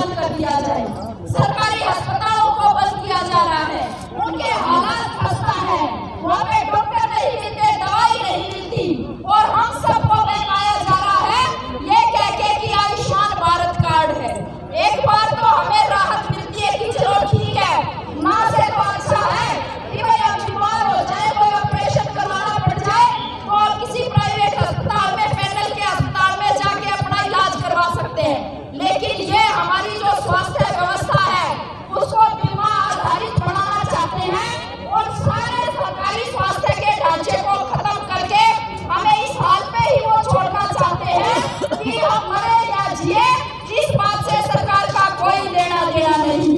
बंद कर दिया जाए। सरकारी अस्पतालों को बंद किया जा रहा है, उनके हालात खस्ता है, वहाँ पे डॉक्टर नहीं मिलते, दवाई नहीं मिलती, और हम सबको बहकाया जा रहा है ये कह के कि आयुष्मान भारत कार्ड है। एक बार तो हमें राहत मिलती है कि चलो ठीक है, ना से तो अच्छा है कि भाई आप बीमार हो जाए, कोई ऑपरेशन करवाना पड़ जाए तो आप किसी प्राइवेट अस्पताल में, पैनल के अस्पताल में जाके अपना इलाज करवा सकते हैं। लेकिन ये हमारी जो स्वास्थ्य व्यवस्था है उसको बीमा आधारित बनाना चाहते हैं और सारे सरकारी स्वास्थ्य के ढांचे को खत्म करके हमें इस हाल पे ही वो छोड़ना चाहते हैं कि हम मरे या जिए, इस बात से सरकार का कोई लेना देना नहीं।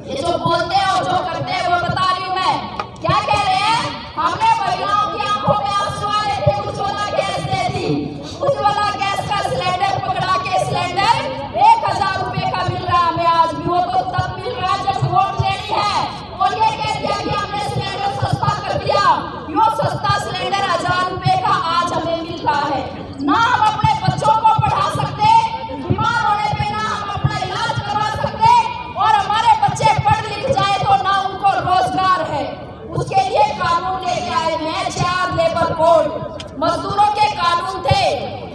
ये जो बोलते हैं और जो करते हैं वो बता रही हूँ मैं। क्या कह रहे हैं? हमने महिलाओं की आंखों में आंसू आ रहे थे, उज्ज्वला गैस दे दी, उज्ज्वला गैस का सिलेंडर पकड़ा के सिलेंडर 1000 रुपए का मिल रहा है हमें आज भी। वो तो तब मिल रहा है जब वोट लेनी है, और ये कह दिया कि हमने सिलेंडर सस्ता कर दिया। यो सस्ता सिलेंडर 1000 रुपए का आज हमें मिल रहा है। ना हम अपने बच्चों को पढ़ा सकते, बीमार होने पे ना हम अपना इलाज करवा सकते, और हमारे बच्चे पढ़ लिख जाए तो ना उनको रोजगार है। उसके लिए कानून लेके आए हैं 4 लेबर कोड। मजदूरों के कानून थे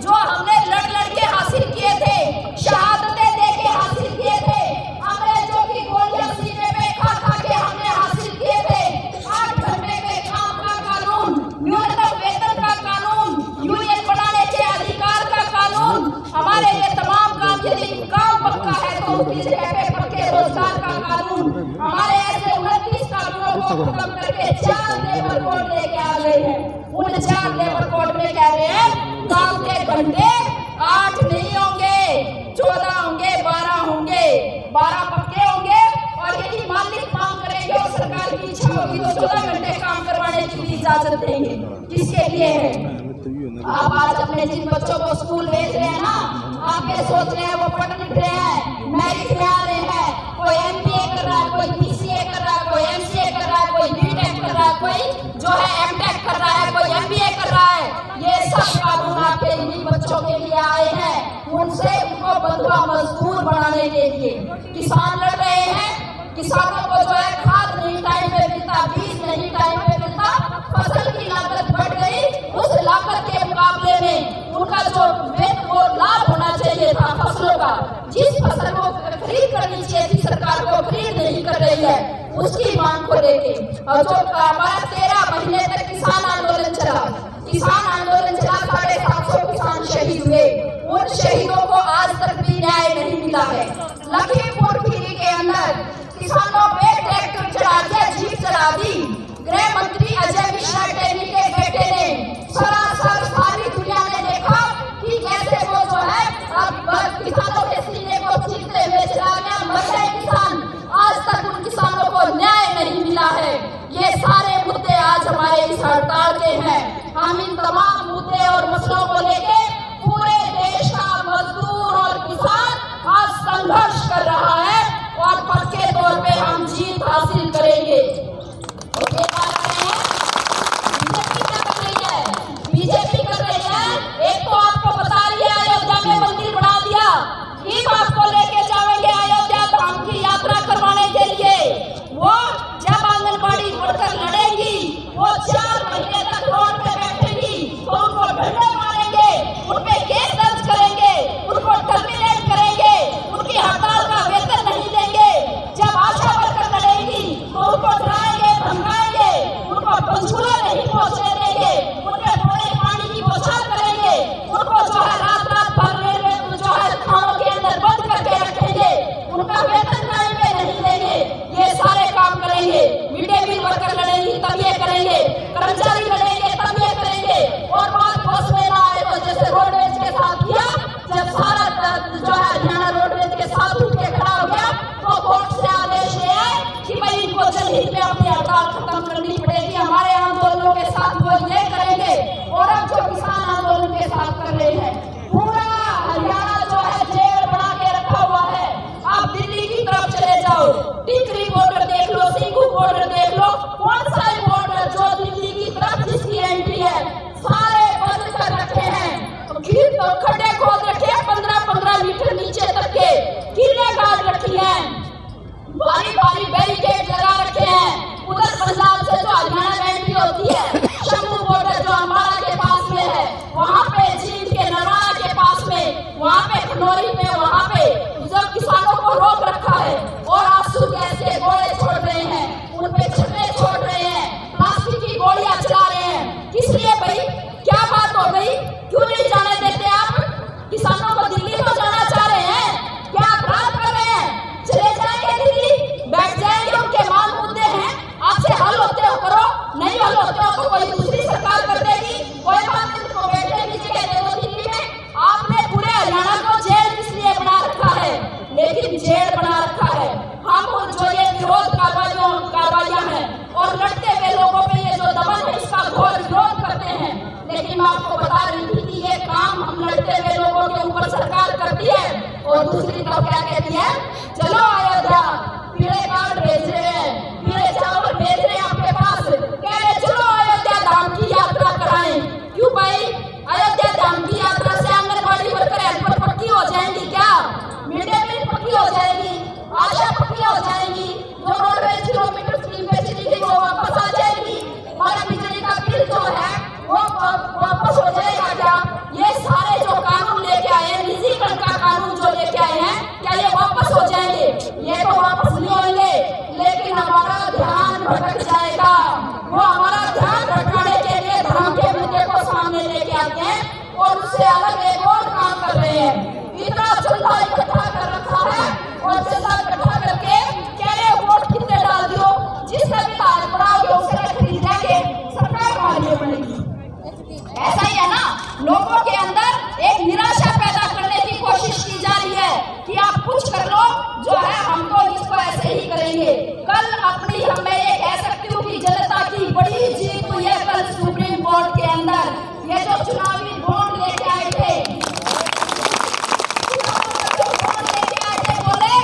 जो हमने लड़ लड़ के हासिल किए थे, शहादतें दे के हासिल किए थे, अंग्रेजों की गोलियां सीने पे खा खा के हमने हासिल किए थे। 8 घंटे के काम का कानून, न्यूनतम वेतन का कानून, यूनियन बनाने के अधिकार का कानून, हमारे ये तमाम काम, यदि काम पक्का है तो उसकी जगह पे पक्के रोजगार का कानून, हमारे ऐसे 29 कानूनों को खत्म करके 4 लेबर कोड लेके आ गए हैं। उन 4 लेबर कोड में कह रहे हैं काम के घंटे 8 नहीं होंगे, 14 होंगे, 12 होंगे, 12 पक्के होंगे, और यदि मालिक मांग करेंगे और सरकार की इच्छा होगी तो 14 घंटे काम करवाने की भी इजाजत देंगे। किसके लिए है? आप आज अपने जिन बच्चों को स्कूल भेज रहे हैं ना, आप ये सोच रहे हैं वो पढ़ लिख रहे हैं, मेरिट में आ रहे हैं, कोई MBA कर रहा है, कोई BCA कर रहा है, कोई MCA कर रहा है, कोई BTech कर रहा है, कोई जो है MTech कर रहा है, कोई MBA कर रहा है। ये सब कानून आपके इन्हीं बच्चों के लिए आए हैं, उनसे उनको बंधुआ मजदूर बनाने के लिए। किसान लड़ रहे हैं, किसानों को जो है खाद नहीं टाइम पे मिलता, बीज नहीं टाइम पे मिलता, फसल की लागत बढ़ गई, उस लागत के मुकाबले में उनका जो वो लाभ होना चाहिए था फसलों का, जिस फसल को खरीद करनी चाहिए थी सरकार को खरीद नहीं कर रही है, उसकी मांग को लेके। और जो हमारा 13 महीने तक किसान आंदोलन चला, किसान आंदोलन चला, 750 किसान शहीद हुए, उन शहीदों को आज तक भी न्याय नहीं मिला है। लखीमपुर खीरी के अंदर किसानों पे ट्रैक्टर चला दिया, जीप चला दी। गृह मंत्री अजय मिश्रा टेनी के बेटे ने सरासर सारी दुनिया ने देखा कि कैसे वो जो है अब किसानों के सीने को छीनते हुए चला गया। मर गए किसान, आज तक उन किसानों को न्याय नहीं मिला है। ये सारे मुद्दे आज हमारे इस हड़ताल के हैं। हम इन तमाम मुद्दे और मसलों को लेके पूरे देश का मजदूर और किसान आज संघर्ष कर रहा है, और पक्के तौर पे हम जीत हासिल करेंगे। बीजेपी कर रही है, एक तो आपको बता रही है अयोध्या में मंदिर बना दिया, इस बात को लेके जाएंगे अयोध्या धाम की यात्रा करवाने के लिए। वो जब आंगनबाड़ी वर्कर लड़ेंगी, वो 4 महीने तक रोड पे बैठेंगी तो उनको डंडे मारेंगे, उन पे केस दर्ज करेंगे, उनको टर्मिनेट करेंगे, उनकी हड़ताल का वेतन नहीं देंगे। जब आशा वर्कर लड़ेंगी तो उनको डराएंगे, धमकाएंगे, उनको पंचकूला नहीं पहुंचने देंगे, उनके थोड़े पानी की बौछार करेंगे, उनको जो है रात रात भर रेलवे जो है थानों के अंदर बंद करके रखेंगे, उनका वेतन टाइम पे नहीं देंगे। ये सारे काम करेंगे। मिड डे मील वर्कर लड़ेंगी तब ये करेंगे, कर्मचारी लड़ेंगे तब ये करेंगे, और बात बस में ना आए तो जैसे रोडवेज के साथ किया, जब सारा जो है हरियाणा रोडवेज के साथ उठ के खड़ा हो गया तो कोर्ट से आदेश ले आए कि भाई इनको जनहित में अपनी हड़ताल खत्म करनी पड़ेगी। हमारे आंदोलनों के साथ वो ये करेंगे, और अब जो किसान आंदोलन के साथ कर रहे हैं, पूरा हरियाणा जो है जेल बना के रखा हुआ है। आप दिल्ली की तरफ चले जाओ, टिकरी बॉर्डर देख लो, सिंघू बॉर्डर देख लो, कौन सा बॉर्डर जो दिल्ली की तरफ जिसकी एंट्री है, सारे बंद कर रखे हैं। खड्डे खोद रखे हैं 15-15 मीटर नीचे तक के, किले ये तो वापस नहीं होंगे, लेकिन हमारा ध्यान भटक जाएगा। वो हमारा ध्यान भटकाने के लिए धर्म के मुद्दे को सामने लेके आते हैं और उससे अलग एक और काम कर रहे हैं। इतना चंदा इकट्ठा कर रखा है और चंदा इकट्ठा करके कह रहे वोट कितने डाल दियो, जिससे भी ताज पड़ाओगे उसे खरीदेंगे, सरकार मारिए बनेगी। ऐसा ही है ना, लोगों के अंदर एक निराशा पैदा करने की कोशिश की जा रही है कि आप कुछ कर लो, जो है हम तो इसको ऐसे ही करेंगे। कल अपनी मैं ये कह सकती हूँ कि जनता की बड़ी जीत हुई है कल सुप्रीम कोर्ट के अंदर। ये जो चुनावी बॉन्ड लेके आए थे, बोले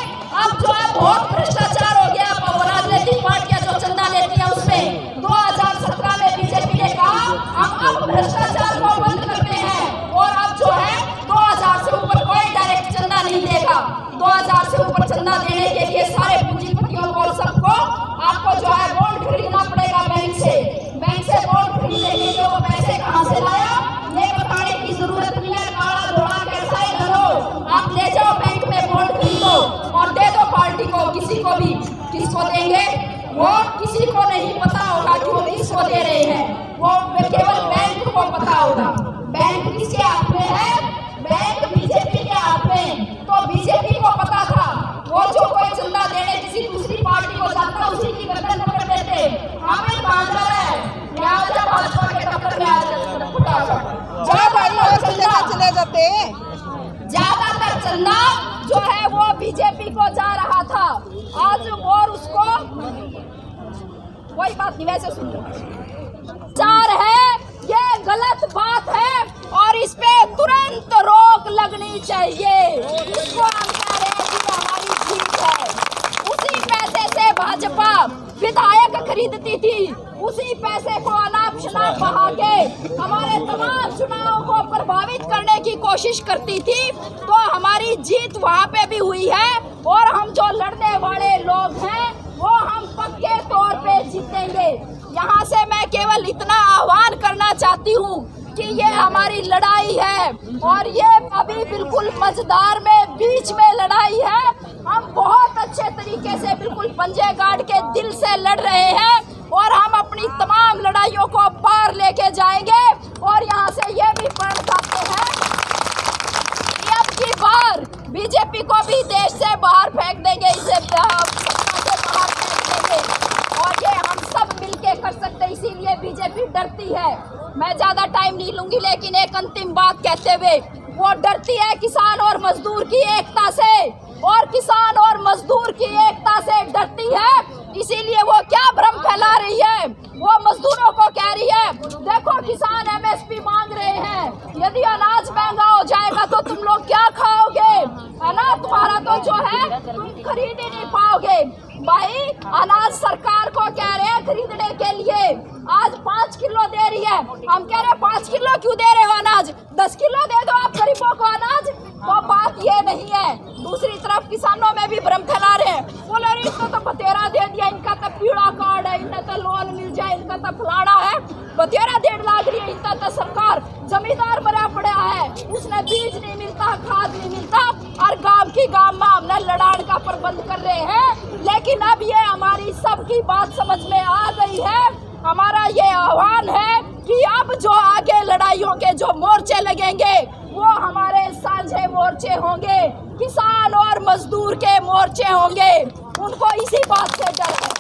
अब जो है बहुत भ्रष्टाचार हो गया, राजनीतिक पार्टियां जो चंदा लेती है उसमें 2017 में बीजेपी ने कहा हम अब भ्रष्टाचार को बंद करते हैं और अब जो है 2000 से ऊपर कोई डायरेक्ट चंदा नहीं देगा। 2000 से ऊपर चंदा देने के लिए सारे पूंजीपतियों को सबको आपको जो है बॉन्ड खरीदना पड़ेगा बैंक से। बैंक से बॉन्ड खरीदने के लिए वो पैसे कहाँ से लाया ये बताने की जरूरत नहीं है। काला धोला कैसा ही करो, आप ले जाओ बैंक में बॉन्ड खरीदो और दे दो पार्टी को, किसी को भी। किसको देंगे वो किसी को नहीं पता होगा कि वो किसको दे रहे हैं, वो केवल बैंक को पता होगा। बैंक किसके हाथ में है? बैंक बीजेपी के हाथ में। तो बीजेपी को पता था वो जो कोई चंदा देने किसी दूसरी पार्टी को जाता उसी की गर्दन पकड़ देते। हमें बांधा है लिहाजा भाजपा के टक्कर में चले जाते। ज्यादातर चंदा जो है वो बीजेपी को जा रहा था आज, और उसको कोई बात नहीं वैसे सुन चार है, ये गलत बात है और इस पे तुरंत रोक लगनी चाहिए। इसको हम कह रहे हैं कि हमारी जीत है। उसी पैसे से भाजपा विधायक खरीदती थी, उसी पैसे को अनाप शनाप बहा के हमारे तमाम चुनावों को प्रभावित करने की कोशिश करती थी। तो हमारी जीत वहाँ पे भी हुई है और हम जो लड़ने वाले लोग हैं वो हम पक्के तौर पे जीतेंगे। यहाँ से मैं केवल इतना आह्वान करना चाहती हूँ कि ये हमारी लड़ाई है और ये अभी बिल्कुल मझधार में बीच में लड़ाई है। हम बहुत अच्छे तरीके से बिल्कुल पंजे गाड़ के दिल से लड़ रहे हैं और हम अपनी तमाम लड़ाइयों को पार लेके जाएंगे। और यहाँ से ये भी पढ़ सकते हैं कि अब की बार बीजेपी को भी देश से बाहर फेंक देंगे, इसे बाहर फेंक देंगे और ये हम सब मिलके कर सकते हैं। इसीलिए बीजेपी डरती है। मैं ज्यादा टाइम नहीं लूंगी, लेकिन एक अंतिम बात कहते हुए, वो डरती है किसान और मजदूर की एकता से, और किसान और मजदूर की एकता से डरती है। इसीलिए वो क्या भ्रम फैला रही है, वो मजदूरों को कह रही है देखो किसान एमएसपी मांग रहे हैं, यदि अनाज महंगा हो जाएगा तो तुम लोग क्या खाओगे, है ना, तुम्हारा तो जो है तुम खरीद ही नहीं पाओगे। भाई अनाज सरकार को कह रहे हैं खरीदने के लिए, आज 5 किलो दे रही है, हम कह रहे हैं 5 किलो क्यों दे रहे हो अनाज, 10 किलो दे दो आप गरीबों को अनाज। तो बात ये नहीं है। दूसरी तरफ किसानों में भी भ्रम फैला रहे हैं, बोले अरे इसको तो बतेरा दे दिया, इनका तो पीड़ा कार्ड है, इन्हें तो लोन मिल जाए, इनका तो फलाना है, बतेरा 1.5 लाख रही है, इनका तो सरकार जमींदार बना पड़ा है, उसने बीज नहीं मिलता, खाद नहीं मिलता, और गांव की गांव में हमने लड़ान का प्रबंध कर रहे हैं। लेकिन अब ये हमारी सबकी बात समझ में आ गई है। हमारा ये आह्वान है कि अब जो आगे लड़ाइयों के जो मोर्चे लगेंगे वो हमारे साझे मोर्चे होंगे, किसान और मजदूर के मोर्चे होंगे। उनको इसी बात से डर है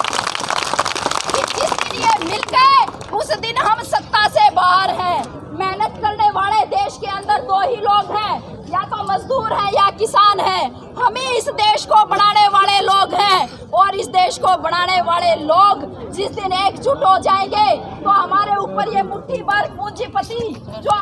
कि जिस दिन ये मिल गए उस दिन हम सत्ता से बाहर हैं। मेहनत करने वाले देश के अंदर 2 ही लोग हैं, या तो मजदूर हैं या किसान हैं। हम ही इस देश को बनाने वाले लोग हैं और इस देश को बनाने वाले लोग जिस दिन एकजुट हो जाएंगे तो हमारे ऊपर ये मुट्ठी भर पूंजीपति जो